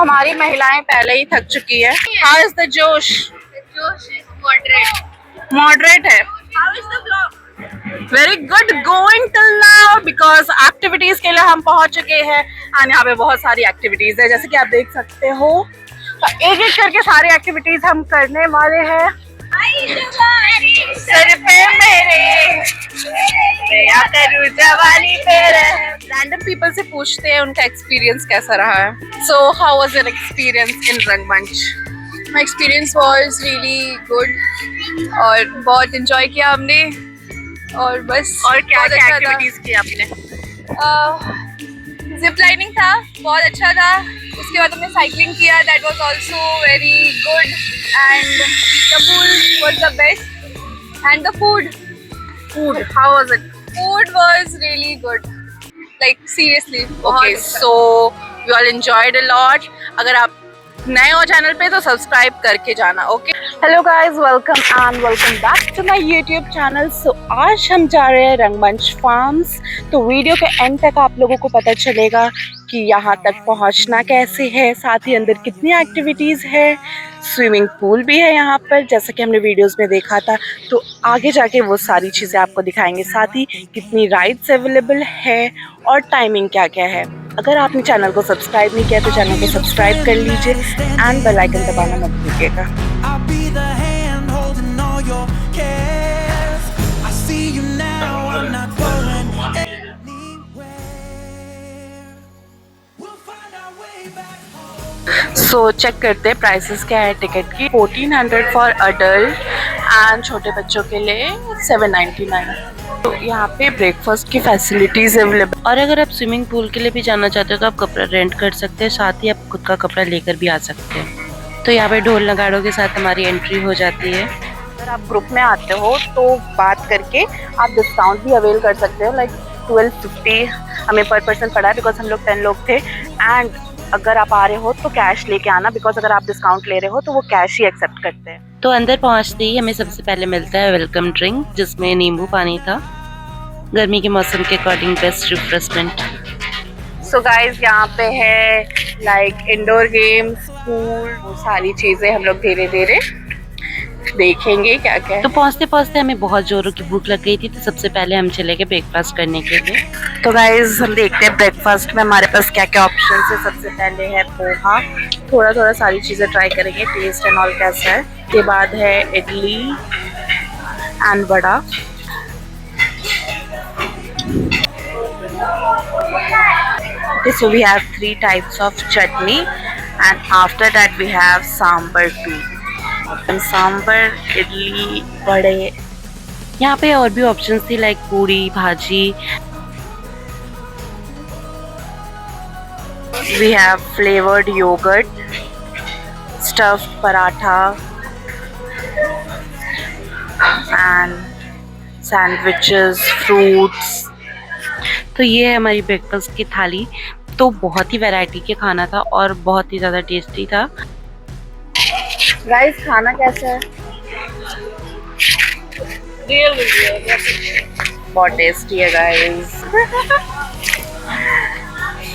हमारी महिलाएं पहले ही थक चुकी है। हाउ इज द जोश? जोश is moderate. मॉडरेट है। How is the vlog? Very good going till now because activities के लिए हम पहुंच चुके हैं एंड यहाँ पे बहुत सारी एक्टिविटीज है जैसे कि आप देख सकते हो। तो एक एक करके सारी एक्टिविटीज हम करने वाले हैं। सर पे मेरे करूँ जवानी पे रैंडम पीपल से पूछते हैं उनका एक्सपीरियंस कैसा रहा है। So how was your experience in रंगमंच? My experience was really good और बहुत enjoy किया हमने और बस और क्या बहुत क्या अच्छा था। एक्टिविटीज की आपने? जिप लाइनिंग था, बहुत अच्छा था। उसके बाद हमने साइकिलिंग किया, that was also very good and the pool was the best and the Food, how was it? Food was really good, like seriously Okay, so you all enjoyed a lot. अगर आप नए हो channel पे तो subscribe करके जाना। Okay, hello guys, welcome and welcome back to my YouTube channel. So आज हम जा रहे हैं रंगमंच फार्म्स। तो वीडियो के एंड तक आप लोगों को पता चलेगा कि यहाँ तक पहुँचना कैसे है, साथ ही अंदर कितनी एक्टिविटीज़ है। स्विमिंग पूल भी है यहाँ पर जैसा कि हमने वीडियोस में देखा था। तो आगे जाके वो सारी चीज़ें आपको दिखाएंगे, साथ ही कितनी राइड्स अवेलेबल है और टाइमिंग क्या क्या है। अगर आपने चैनल को सब्सक्राइब नहीं किया तो चैनल को सब्सक्राइब कर लीजिए एंड बेल आइकन दबाना मत भूलिएगा। सो चेक करते हैं प्राइसेस क्या है टिकट की। 1400 फॉर अडल्ट एंड छोटे बच्चों के लिए 799। तो यहाँ पे ब्रेकफास्ट की फैसिलिटीज़ अवेलेबल। और अगर आप स्विमिंग पूल के लिए भी जाना चाहते हो तो आप कपड़ा रेंट कर सकते हैं, साथ ही आप खुद का कपड़ा लेकर भी आ सकते हैं। तो यहाँ पे ढोल नगाड़ों के साथ हमारी एंट्री हो जाती है। अगर आप ग्रुप में आते हो तो बात करके आप डिस्काउंट भी अवेल कर सकते हो। लाइक 1250 हमें पर पर्सन पड़ा है बिकॉज हम लोग 10 लोग थे। एंड अगर आप आ रहे हो तो कैश लेके आना बिकॉज अगर आप डिस्काउंट ले रहे हो तो वो कैश ही एक्सेप्ट करते हैं। तो अंदर पहुंचते ही हमें सबसे पहले मिलता है वेलकम ड्रिंक जिसमें नींबू पानी था। गर्मी के मौसम के according best refreshment. So guys यहाँ पे है लाइक इंडोर गेम्स, पूल, वो सारी चीज़ें हम लोग धीरे धीरे देखेंगे क्या क्या है। तो पहुंचते पहुंचते हमें बहुत जोरों की भूख लग गई थी तो सबसे पहले हम चले गए ब्रेकफास्ट करने के लिए। तो गाइस हम देखते हैं ब्रेकफास्ट में हमारे पास क्या क्या ऑप्शन है। सबसे पहले है पोहा, थोड़ा थोड़ा सारी चीज़ें ट्राई करेंगे टेस्ट एंड ऑल कैसा है। उसके बाद है idli and vada. So we have 3 types of chutney and after that we have sambar too. And sambar, idli, vade. यहाँ पे और भी ऑप्शंस थी लाइक पूरी भाजी। We have flavored yogurt, stuffed paratha and sandwiches, fruits. तो ये है हमारी ब्रेकफास्ट की थाली। तो बहुत ही वैरायटी के खाना था और बहुत ही ज़्यादा टेस्टी था। गाइस खाना कैसा है? बहुत टेस्टी है गाइस।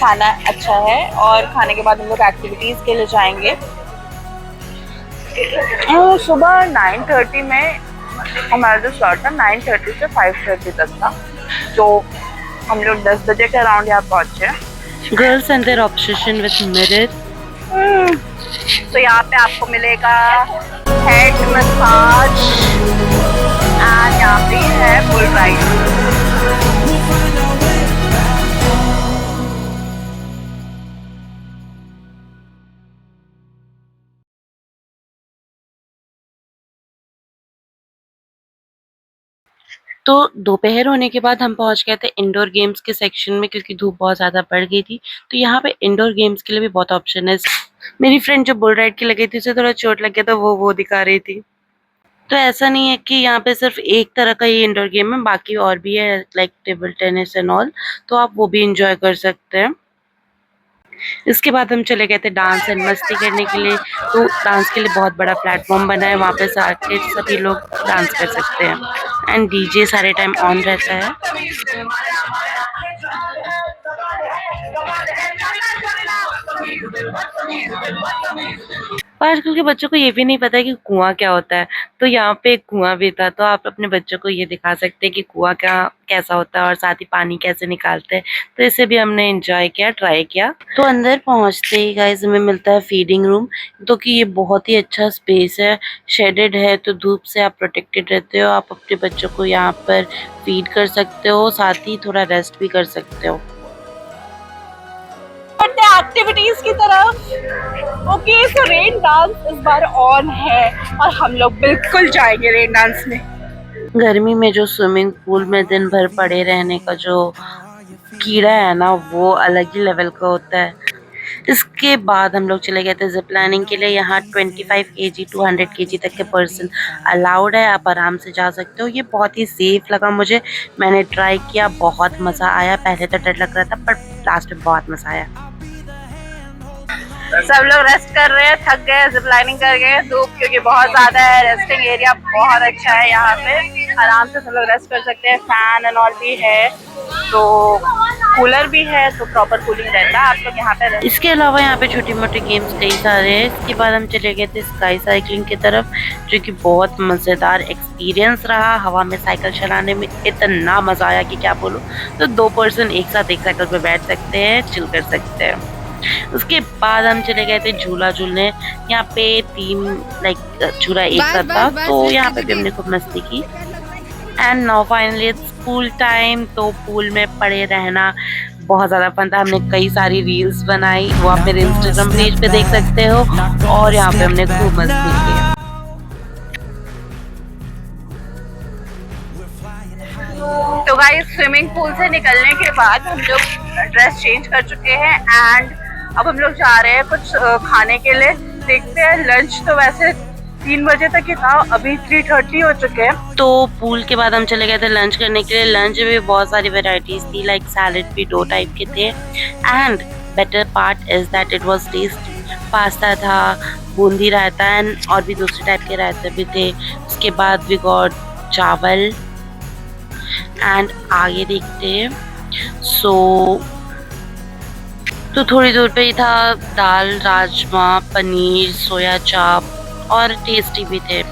खाना अच्छा है और खाने के बाद हम लोग एक्टिविटीज़ के लिए जाएंगे। सुबह 9:30 में हमारा जो स्लॉट था 9:30 से 5:30 तक था। तो हम लोग 10 बजे के अराउंड यहाँ पहुँचे। Girls and their obsession with mirror. तो यहाँ पे आपको मिलेगा हेड मसाज एंड यहाँ पे है बुल राइड। तो दोपहर होने के बाद हम पहुंच गए थे इंडोर गेम्स के सेक्शन में क्योंकि धूप बहुत ज़्यादा बढ़ गई थी। तो यहाँ पे इंडोर गेम्स के लिए भी बहुत ऑप्शन है। मेरी फ्रेंड जो बुल राइड की लगी थी उसे थोड़ा चोट लग गया तो वो दिखा रही थी। तो ऐसा नहीं है कि यहाँ पे सिर्फ एक तरह का ही इंडोर गेम है, बाकी और भी है like table tennis and all. तो आप वो भी इंजॉय कर सकते हैं। इसके बाद हम चले गए थे डांस एंड मस्ती करने के लिए। तो डांस के लिए बहुत बड़ा प्लेटफॉर्म बना है, वहाँ पे सारे सभी लोग डांस कर सकते हैं एंड डीजे सारे टाइम ऑन रहता है। और आजकल के बच्चों को ये भी नहीं पता है कि कुआं क्या होता है, तो यहाँ पे एक कुआं भी था, तो आप अपने बच्चों को ये दिखा सकते हैं कि कुआं क्या कैसा होता है और साथ ही पानी कैसे निकालते हैं। तो इसे भी हमने एंजॉय किया, ट्राई किया। तो अंदर पहुंचते ही गाइस हमें मिलता है फीडिंग रूम, तो कि ये बहुत ही अच्छा स्पेस है, शेडेड है, तो धूप से आप प्रोटेक्टेड रहते हो। आप अपने बच्चों को यहाँ पर फीड कर सकते हो, साथ ही थोड़ा रेस्ट भी कर सकते हो। बढ़ते एक्टिविटीज की तरफ। ओके, सो रेन डांस इस बार ऑन है और हम लोग बिल्कुल जाएंगे रेन डांस में। गर्मी में जो स्विमिंग पूल में दिन भर पड़े रहने का जो कीड़ा है ना, वो अलग ही लेवल का होता है। इसके बाद हम लोग चले गए थे जिप लाइनिंग के लिए। यहाँ 25 kg टू 100 kg तक के पर्सन अलाउड है, आप आराम से जा सकते हो। ये बहुत ही सेफ लगा मुझे, मैंने ट्राई किया, बहुत मज़ा आया। पहले तो डर लग रहा था पर लास्ट में बहुत मज़ा आया। सब लोग रेस्ट कर रहे हैं, थक गए, जिप लाइनिंग कर गए। धूप क्योंकि बहुत ज्यादा है, रेस्टिंग एरिया बहुत अच्छा है, यहाँ पे आराम से सब लोग रेस्ट कर सकते हैं। फैन एंड ऑल भी है, तो कूलर भी है, तो प्रॉपर कूलिंग रहता है। आप लोग यहाँ पे इसके अलावा यहाँ पे छोटी मोटी गेम्स कई सारे हैं। इसके बाद हम चले गए थे स्काई साइकिलिंग की तरफ, जो कि बहुत मज़ेदार एक्सपीरियंस रहा। हवा में साइकिल चलाने में इतना मज़ा आया कि क्या बोलूँ। तो 2 पर्सन एक साथ एक साइकिल पे बैठ सकते हैं, चिल कर सकते हैं। उसके बाद हम चले गए थे झूला झूलने। यहाँ पे 3 झूला एक साथ था, तो यहाँ पे भी हमने खूब मस्ती की। And now finally it's pool time. तो पूल में पड़े रहना बहुत ज़्यादा फन था। हमने कई सारी रील्स बनाई, वो आप मेरे इंस्टाग्राम पेज पे देख सकते हो। और यहाँ पे हमने खूब मस्ती की। तो गाइस स्विमिंग पूल से निकलने के बाद हम लोग ड्रेस चेंज कर चुके हैं एंड अब हम लोग जा रहे हैं कुछ खाने के लिए। देखते हैं, लंच तो वैसे 3 बजे तक ही था, अभी 3:30 हो चुके हैं। तो पूल के बाद हम चले गए थे लंच करने के लिए। लंच में बहुत सारी वेराइटीज थी, लाइक सैलेड भी 2 टाइप के थे। And better part is that it was tasty. Pasta था, बूंदी रायता एंड और भी दूसरे टाइप के रायते भी थे। उसके बाद वी गॉट चावल एंड आगे देखते हैं। तो थोड़ी दूर पे ही था दाल, राजमा, पनीर, सोया चाप और टेस्टी भी थे।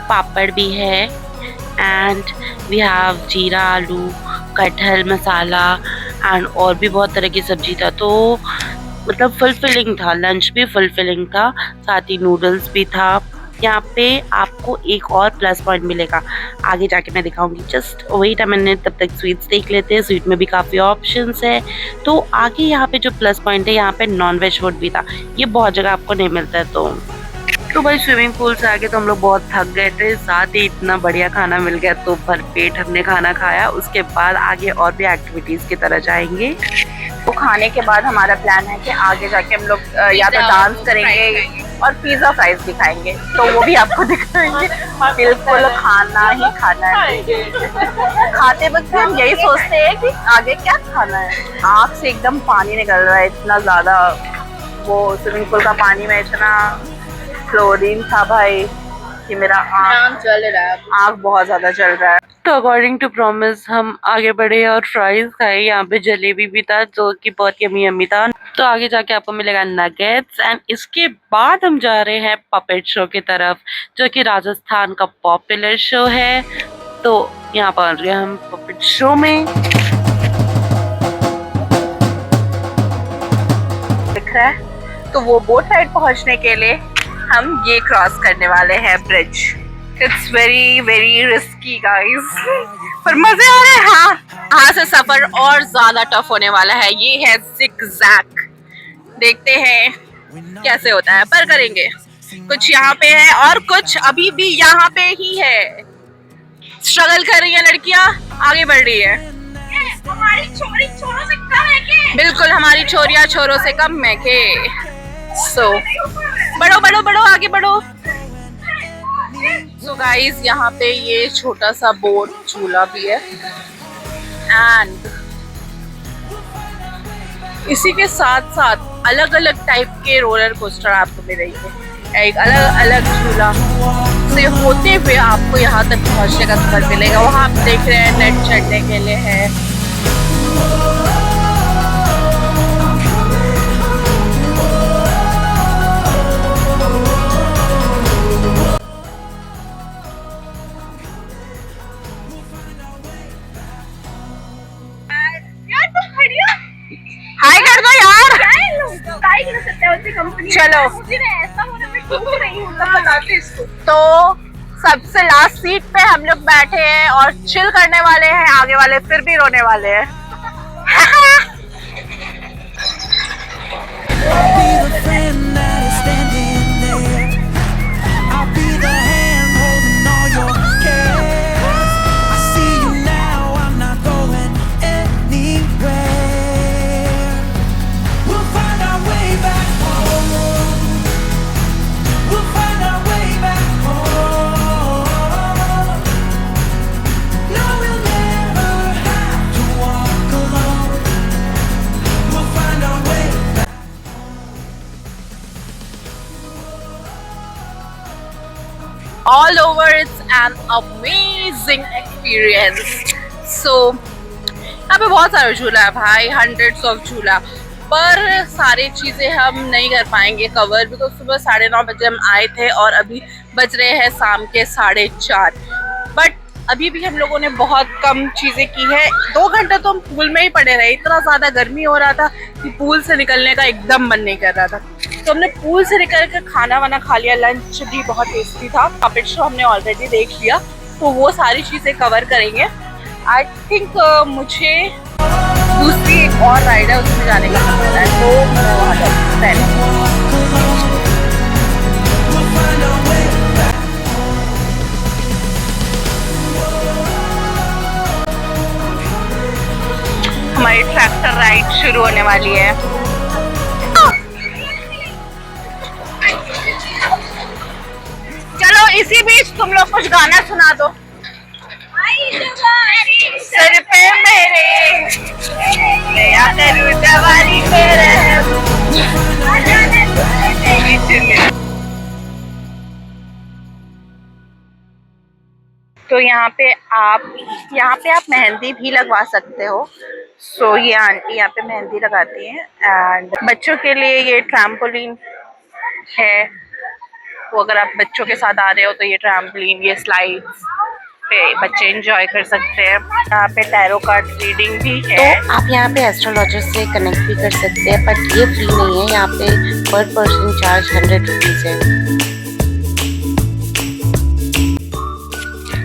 पापड़ भी है एंड वी हैव जीरा आलू, कटहल मसाला एंड और भी बहुत तरह की सब्जी था। तो मतलब फुलफिलिंग था, लंच भी फुलफिलिंग था, साथ ही नूडल्स भी था। यहाँ पे आपको एक और प्लस पॉइंट मिलेगा, आगे जाके मैं दिखाऊंगी। जस्ट वेट अ मिनट, तब तक स्वीट्स देख लेते हैं। स्वीट में भी काफ़ी ऑप्शंस है। तो आगे यहाँ पे जो प्लस पॉइंट है, यहाँ पे नॉन वेज फूड भी था। ये बहुत जगह आपको नहीं मिलता है। तो भाई स्विमिंग पूल से आके तो हम लोग बहुत थक गए थे, साथ ही इतना बढ़िया खाना मिल गया, तो भरपेट हमने खाना खाया। उसके बाद आगे और भी एक्टिविटीज़ की तरह जाएंगे। तो खाने के बाद हमारा प्लान है कि आगे जाके हम लोग या तो डांस करेंगे और पिज्जा फ्राइज भी खाएंगे, तो वो भी आपको दिखाएंगे। बिल्कुल खाना ही खाना है। खाते वक्त भी हम यही सोचते हैं कि आगे क्या खाना है। आँख से एकदम पानी निकल रहा है, इतना ज़्यादा वो स्विमिंग पूल का पानी में इतना क्लोरीन था भाई कि मेरा आँख जल रहा है, आँख बहुत ज़्यादा जल रहा है। तो अकॉर्डिंग टू प्रॉमिस हम आगे बढ़े और फ्राइज खाए। यहाँ पे जलेबी भी था जो कि बहुत यम्मी यम्मी था। तो आगे जाके आपको मिलेगा नगेट्स एंड इसके बाद हम जा रहे हैं पपेट शो की तरफ, जो कि राजस्थान का पॉपुलर शो है। तो यहाँ पर हम पपेट शो में दिख रहा है। तो वो बोट राइड पहुंचने के लिए हम ये क्रॉस करने वाले हैं bridge. It's very very risky guys, पर मजे आ रहे हैं। हाँ, यहाँ से सफर और ज्यादा टफ होने वाला है। ये है जिगजैग, देखते हैं कैसे होता है, पर करेंगे। कुछ यहाँ पे है और कुछ अभी भी यहाँ पे ही है। स्ट्रगल कर रही है लड़कियां, आगे बढ़ रही है। हमारी छोरी छोरों से कम है के? बिल्कुल, हमारी छोरियां छोरों से कम है के। सो बढ़ो बढ़ो बढ़ो, आगे बढ़ो। सो गाइस, यहाँ पे ये छोटा सा बोट झूला भी है एंड इसी के साथ साथ अलग अलग टाइप के रोलर कोस्टर आपको मिलेंगे। एक अलग अलग झूला से होते हुए आपको यहाँ तक पहुँचने का सफर मिलेगा। वहाँ आप देख रहे हैं नेट चढ़ने के लिए है। चलो तो सबसे लास्ट सीट पे हम लोग बैठे हैं और चिल करने वाले हैं, आगे वाले फिर भी रोने वाले हैं। All over, it's an amazing experience. So, यहाँ पे बहुत सारे झूला है भाई, hundreds of झूला, पर सारी चीज़ें हम नहीं कर पाएंगे कवर, भी तो सुबह 9:30 बजे हम आए थे और अभी बज रहे हैं शाम के 4:30। बट अभी भी हम लोगों ने बहुत कम चीज़ें की है। 2 घंटे तो हम पूल में ही पड़े रहे, इतना ज़्यादा गर्मी हो रहा था कि पूल से निकलने का एकदम मन नहीं कर रहा था। तो हमने पूल से निकल कर खाना वाना खा लिया, लंच भी बहुत टेस्टी था। पपेट शो हमने ऑलरेडी देख लिया, तो वो सारी चीज़ें कवर करेंगे। आई थिंक मुझे दूसरी एक और राइड है उसमें जाने का मन है, तो मैं वहाँ जाऊँगी। हमारी ट्रैक्टर राइड शुरू होने वाली है। चलो इसी बीच तुम लोग कुछ गाना सुना दो। सर पे मेरे जवानी मेरे। तो यहाँ पे आप मेहंदी भी लगवा सकते हो। सो ये आंटी यहाँ पे मेहंदी लगाती हैं। एंड बच्चों के लिए ये ट्रैम्पोलिन है, तो अगर आप बच्चों के साथ आ रहे हो तो ये ट्रैम्पोलिन, ये स्लाइड्स पे बच्चे एंजॉय कर सकते हैं। यहाँ पे टैरो कार्ड रीडिंग भी है। तो आप यहाँ पे एस्ट्रोलॉजर से कनेक्ट भी कर सकते हैं, बट ये फ्री नहीं है। यहाँ पे पर पर्सन चार्ज 100 रुपीज़ है।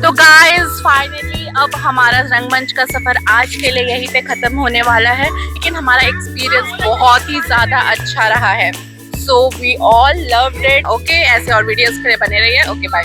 तो गाइस फाइनली अब हमारा रंगमंच का सफर आज के लिए यहीं पे खत्म होने वाला है, लेकिन हमारा एक्सपीरियंस बहुत ही ज्यादा अच्छा रहा है। So we all loved it. Okay, ऐसे और वीडियोस के लिए बने रहिए। Okay bye.